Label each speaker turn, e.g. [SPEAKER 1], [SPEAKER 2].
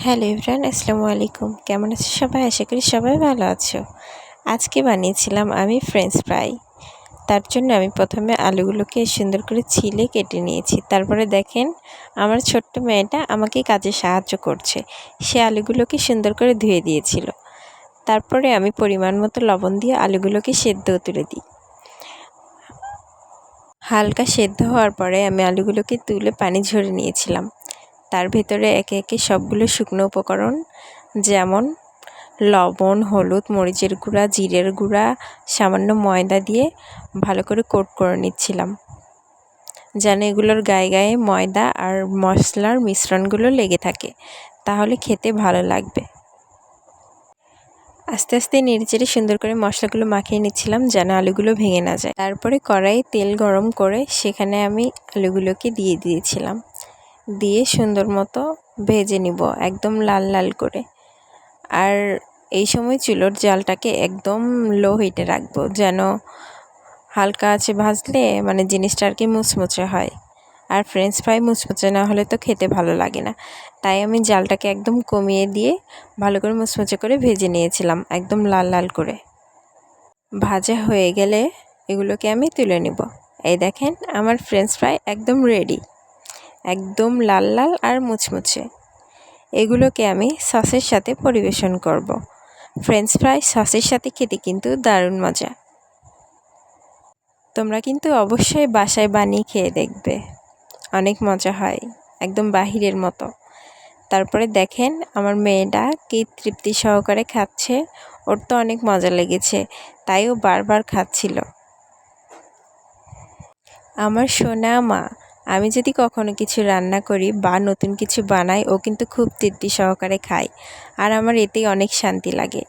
[SPEAKER 1] Hello everyone, আসসালামু আলাইকুম। কেমন আছো সবাই? আশা করি সবাই ভালো আছো। আজকে বানিয়েছিলাম আমি ফ্রেঞ্চ ফ্রাই। তার জন্য আমি প্রথমে আলুগুলোকে সুন্দর করে ছিলে কেটে নিয়েছি। তারপরে দেখেন আমার ছোট্ট মেয়েটা আমাকে কাজে সাহায্য করছে। সে আলুগুলোকে সুন্দর করে ধুয়ে দিয়েছিল। তারপরে আমি পরিমাণ মতো লবণ দিয়ে আলুগুলোকে সেদ্ধ তুলে দিই। হালকা সেদ্ধ হওয়ার পরে আমি আলুগুলোকে তুলে পানি ঝরে নিয়েছিলাম। তার ভেতরে একে একে সবগুলো শুকনো উপকরণ যেমন লবণ, হলুদ, মরিচের গুঁড়া, জিরের গুঁড়া, সামান্য ময়দা দিয়ে ভালো করে কোট করে নিচ্ছিলাম, যেন এগুলোর গায়ে গায়ে ময়দা আর মশলার মিশ্রণগুলো লেগে থাকে, তাহলে খেতে ভালো লাগবে। আস্তে আস্তে নেড়েচেড়ে সুন্দর করে মশলাগুলো মাখিয়ে নিচ্ছিলাম যেন আলুগুলো ভেঙে না যায়। তারপরে কড়াইয়ে তেল গরম করে সেখানে আমি আলুগুলোকে দিয়ে দিয়েছিলাম। দিয়ে সুন্দর মতো ভেজে নিব একদম লাল লাল করে। আর এই সময় চুলোর জালটাকে একদম লো হিটে রাখবো, যেন হালকা আঁচে ভাজলে জিনিসটা আর কি মুচমুচে হয়। আর ফ্রেঞ্চ ফ্রাই মুচমুচে না হলে তো খেতে ভালো লাগে না। তাই আমি জালটাকে একদম কমিয়ে দিয়ে ভালো করে মুচমুচে করে ভেজে নিয়েছিলাম একদম লাল লাল করে। ভাজা হয়ে গেলে এগুলোকে আমি তুলে নিব। এই দেখেন আমার ফ্রেঞ্চ ফ্রাই একদম রেডি, একদম লাল লাল আর মুচমুচে। এগুলোকে আমি সসের সাথে পরিবেশন করব। ফ্রেঞ্চ ফ্রাই সসের সাথে খেতে কিন্তু দারুণ মজা। তোমরা কিন্তু অবশ্যই বাসায় বানিয়ে খেয়ে দেখবে, অনেক মজা হয়, একদম বাহিরের মতো। তারপরে দেখেন আমার মেয়েটা কি তৃপ্তি সহকারে খাচ্ছে। ওর তো অনেক মজা লেগেছে, তাই ও বারবার খাচ্ছিল। আমার সোনা মা, আমি যদি কখনো কিছু রান্না করি বা নতুন কিছু বানাই, ও কিন্তু খুব তৃপ্তি সহকারে খায়, আর আমার এতেই অনেক শান্তি লাগে।